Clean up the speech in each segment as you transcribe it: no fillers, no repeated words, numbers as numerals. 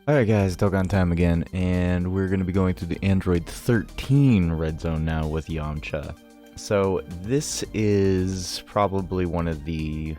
Alright guys, Dogon time again, and we're going to be going through the Android 13 red zone now with Yamcha. So this is probably one of the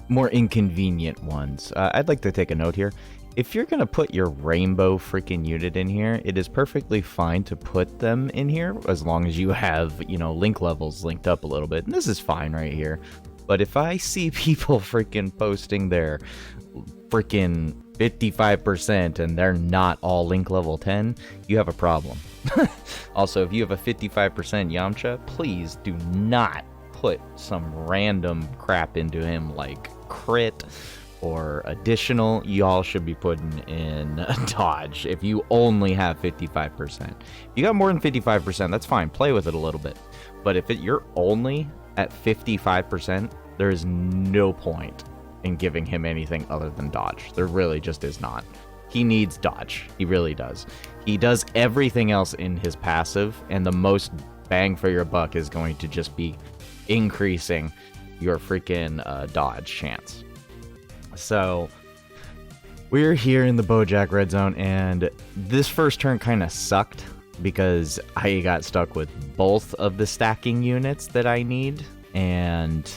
more inconvenient ones. I'd like to take a note here. If you're going to put your rainbow freaking unit in here, it is perfectly fine to put them in here as long as you have, link levels linked up a little bit. And this is fine right here. But if I see people freaking posting their freaking 55% and they're not all link level 10, you have a problem. Also, if you have a 55% Yamcha, please do not put some random crap into him like crit or additional. Y'all should be putting in dodge if you only have 55%. If you got more than 55%, that's fine. Play with it a little bit. But if you're only at 55%, there is no point in giving him anything other than dodge. There really just is not. He needs dodge. He really does. He does everything else in his passive, and the most bang for your buck is going to just be increasing your freaking dodge chance. So we're here in the Bojack red zone, and this first turn kind of sucked because I got stuck with both of the stacking units that I need, and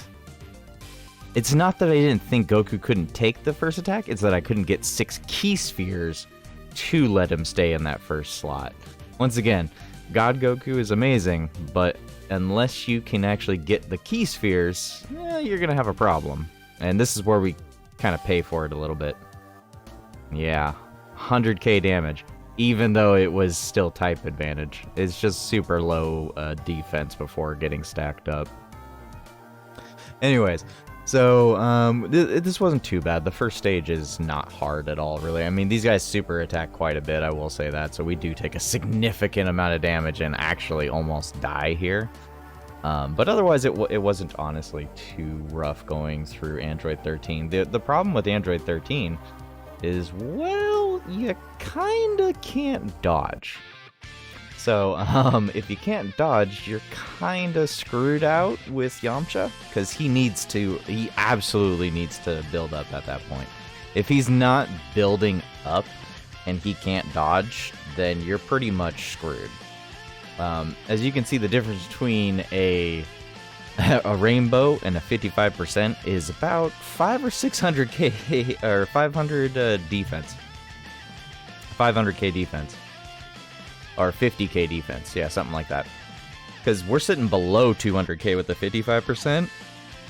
it's not that I didn't think Goku couldn't take the first attack, it's that I couldn't get 6 key spheres to let him stay in that first slot. Once again, God Goku is amazing, but unless you can actually get the key spheres, you're going to have a problem. And this is where we kind of pay for it a little bit. Yeah, 100k damage, even though it was still type advantage. It's just super low defense before getting stacked up. Anyways, so this wasn't too bad. The first stage is not hard at all, really. I mean, these guys super attack quite a bit, I will say that. So we do take a significant amount of damage and actually almost die here. But otherwise, it wasn't honestly too rough going through Android 13. The problem with Android 13 is, well, you kind of can't dodge. So, if you can't dodge, you're kind of screwed out with Yamcha, because he absolutely needs to build up at that point. If he's not building up and he can't dodge, then you're pretty much screwed. As you can see, the difference between a rainbow and a 55% is about 500 or 600k, or 500 defense. 500k defense. Or 50k defense, yeah, something like that. Because we're sitting below 200k with the 55%,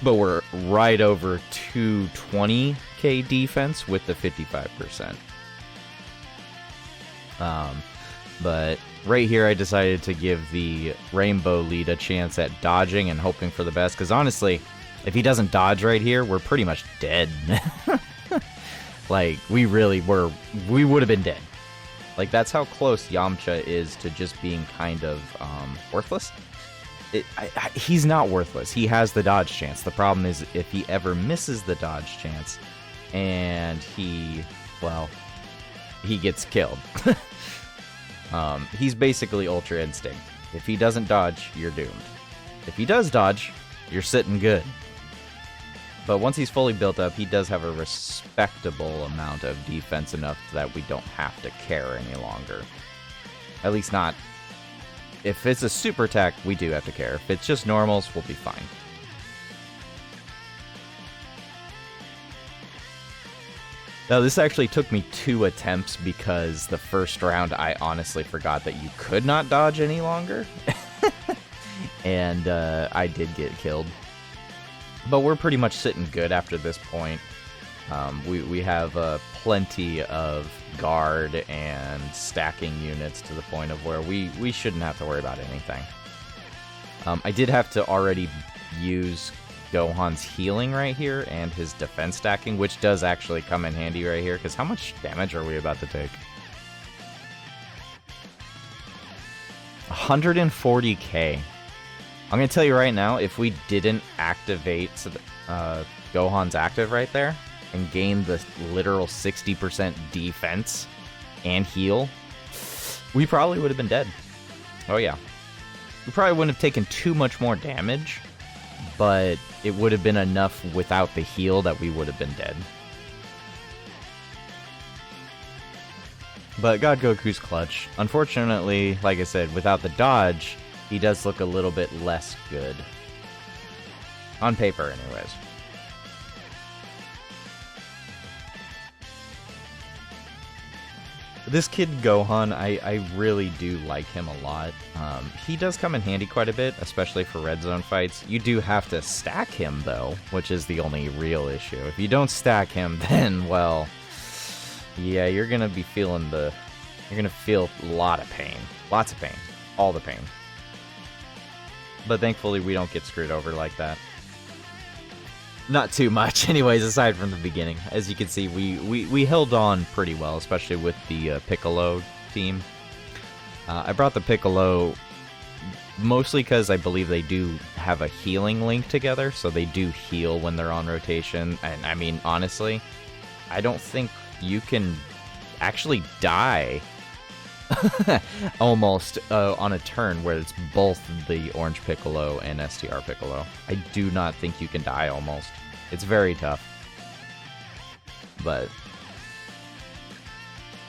but we're right over 220k defense with the 55%. But right here, I decided to give the Rainbow lead a chance at dodging and hoping for the best. Because honestly, if he doesn't dodge right here, we're pretty much dead. Like, we would have been dead. Like, that's how close Yamcha is to just being kind of worthless. He's not worthless. He has the dodge chance. The problem is if he ever misses the dodge chance and he gets killed. He's basically Ultra Instinct. If he doesn't dodge, you're doomed. If he does dodge, you're sitting good. But once he's fully built up, he does have a respectable amount of defense, enough that we don't have to care any longer. At least not. If it's a super attack, we do have to care. If it's just normals, we'll be fine. Now, this actually took me 2 attempts because the first round I honestly forgot that you could not dodge any longer. And I did get killed. But we're pretty much sitting good after this point. We have plenty of guard and stacking units to the point of where we shouldn't have to worry about anything. I did have to already use Gohan's healing right here and his defense stacking, which does actually come in handy right here, because how much damage are we about to take? 140k. I'm going to tell you right now, if we didn't activate Gohan's active right there and gain the literal 60% defense and heal, we probably would have been dead. Oh yeah. We probably wouldn't have taken too much more damage, but it would have been enough without the heal that we would have been dead. But God Goku's clutch. Unfortunately, like I said, without the dodge, he does look a little bit less good. On paper, anyways. This kid Gohan, I really do like him a lot. He does come in handy quite a bit, especially for red zone fights. You do have to stack him, though, which is the only real issue. If you don't stack him, then, well, yeah, you're going to be feeling you're going to feel a lot of pain. Lots of pain. All the pain. But thankfully, we don't get screwed over like that. Not too much, anyways, aside from the beginning. As you can see, we held on pretty well, especially with the Piccolo team. I brought the Piccolo mostly because I believe they do have a healing link together, so they do heal when they're on rotation. And I mean, honestly, I don't think you can actually die almost on a turn where it's both the Orange Piccolo and STR Piccolo. I do not think you can die almost. It's very tough. But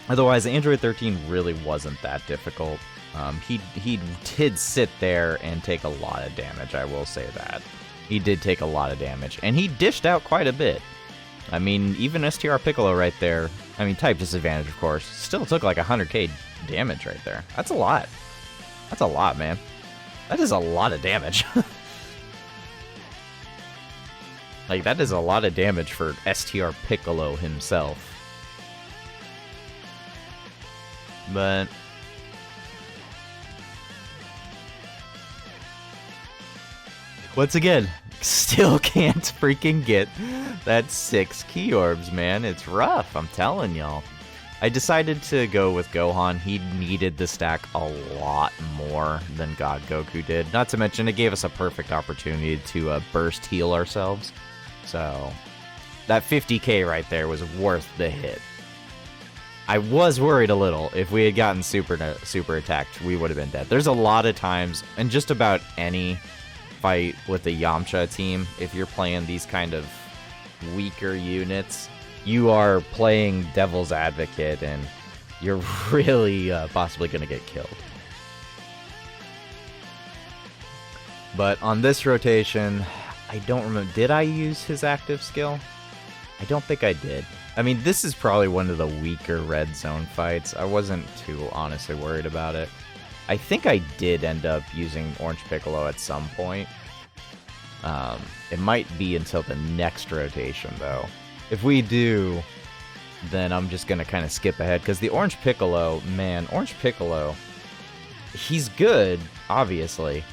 otherwise, Android 13 really wasn't that difficult. He did sit there and take a lot of damage, I will say that. He did take a lot of damage, and he dished out quite a bit. I mean, even STR Piccolo right there, I mean, type disadvantage, of course, still took like 100k damage right there. That's a lot. That's a lot, man. That is a lot of damage. Like, that is a lot of damage for STR Piccolo himself. But once again, still can't freaking get that 6 key orbs, man. It's rough, I'm telling y'all. I decided to go with Gohan. He needed the stack a lot more than God Goku did. Not to mention, it gave us a perfect opportunity to burst heal ourselves. So, that 50k right there was worth the hit. I was worried a little. If we had gotten super attacked, we would have been dead. There's a lot of times, and just about any fight with the Yamcha team, if you're playing these kind of weaker units, you are playing devil's advocate, and you're really possibly going to get killed. But on this rotation, I don't remember. Did I use his active skill? I don't think I did. I mean, this is probably one of the weaker red zone fights. I wasn't too honestly worried about it. I think I did end up using Orange Piccolo at some point. It might be until the next rotation, though. If we do, then I'm just going to kind of skip ahead, because the Orange Piccolo, man, Orange Piccolo, he's good, obviously,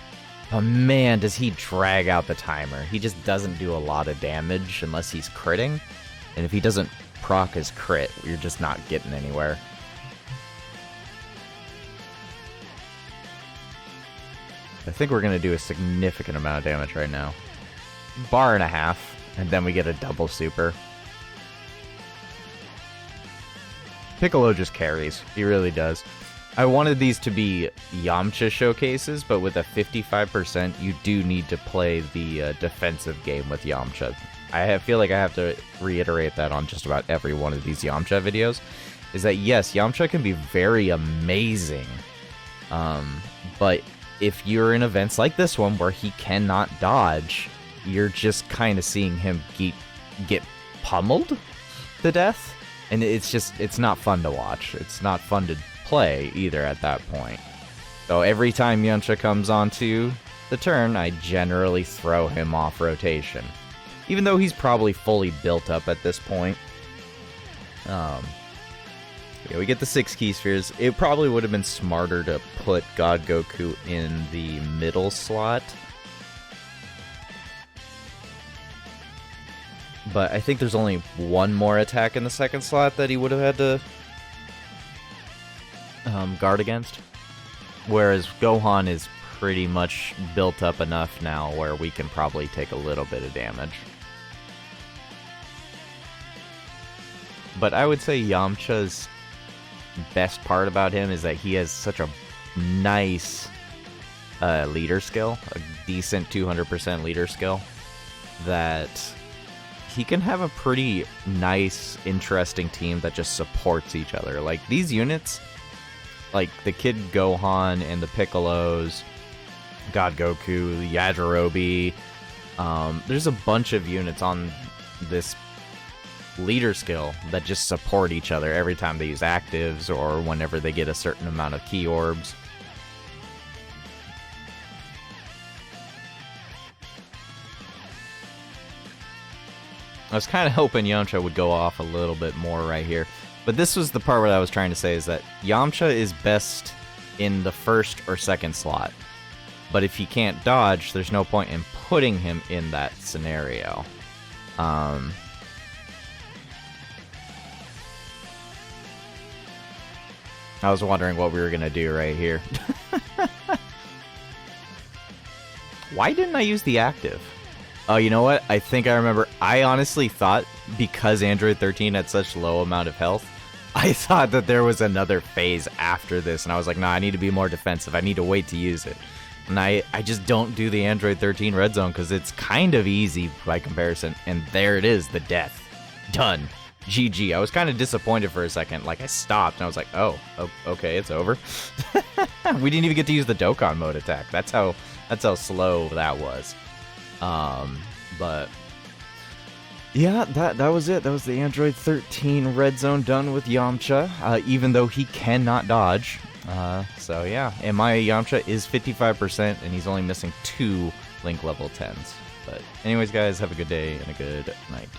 but man, does he drag out the timer. He just doesn't do a lot of damage unless he's critting, and if he doesn't proc his crit, you're just not getting anywhere. I think we're going to do a significant amount of damage right now. Bar and a half, and then we get a double super. Piccolo just carries. He really does. I wanted these to be Yamcha showcases, but with a 55%, you do need to play the defensive game with Yamcha. feel like I have to reiterate that on just about every one of these Yamcha videos, is that yes, Yamcha can be very amazing, but if you're in events like this one where he cannot dodge, you're just kind of seeing him get pummeled to death, and it's not fun to watch. It's not fun to play either at that point. So every time Yamcha comes onto the turn, I generally throw him off rotation, even though he's probably fully built up at this point. Yeah, we get the 6 key spheres. It probably would have been smarter to put God Goku in the middle slot, but I think there's only one more attack in the second slot that he would have had to guard against, whereas Gohan is pretty much built up enough now where we can probably take a little bit of damage. But I would say Yamcha's best part about him is that he has such a nice leader skill, a decent 200% leader skill, that he can have a pretty nice, interesting team that just supports each other. Like, these units, like the Kid Gohan and the Piccolos, God Goku, the Yajirobe, there's a bunch of units on this leader skill that just support each other every time they use actives or whenever they get a certain amount of key orbs. I was kind of hoping Yamcha would go off a little bit more right here. But this was the part where I was trying to say is that Yamcha is best in the first or second slot. But if he can't dodge, there's no point in putting him in that scenario. I was wondering what we were going to do right here. Why didn't I use the active? Oh, you know what? I think I remember. I honestly thought, because Android 13 had such low amount of health, I thought that there was another phase after this, and I was like, nah, I need to be more defensive. I need to wait to use it. And I just don't do the Android 13 Red Zone because it's kind of easy by comparison. And there it is, the death. Done. GG. I was kind of disappointed for a second. Like, I stopped, and I was like, oh okay, it's over. We didn't even get to use the Dokkan mode attack. That's how slow that was. But yeah, that was it. That was the Android 13 Red Zone done with Yamcha, even though he cannot dodge. So yeah, and my Yamcha is 55%, and he's only missing 2 Link level 10s. But anyways, guys, have a good day and a good night.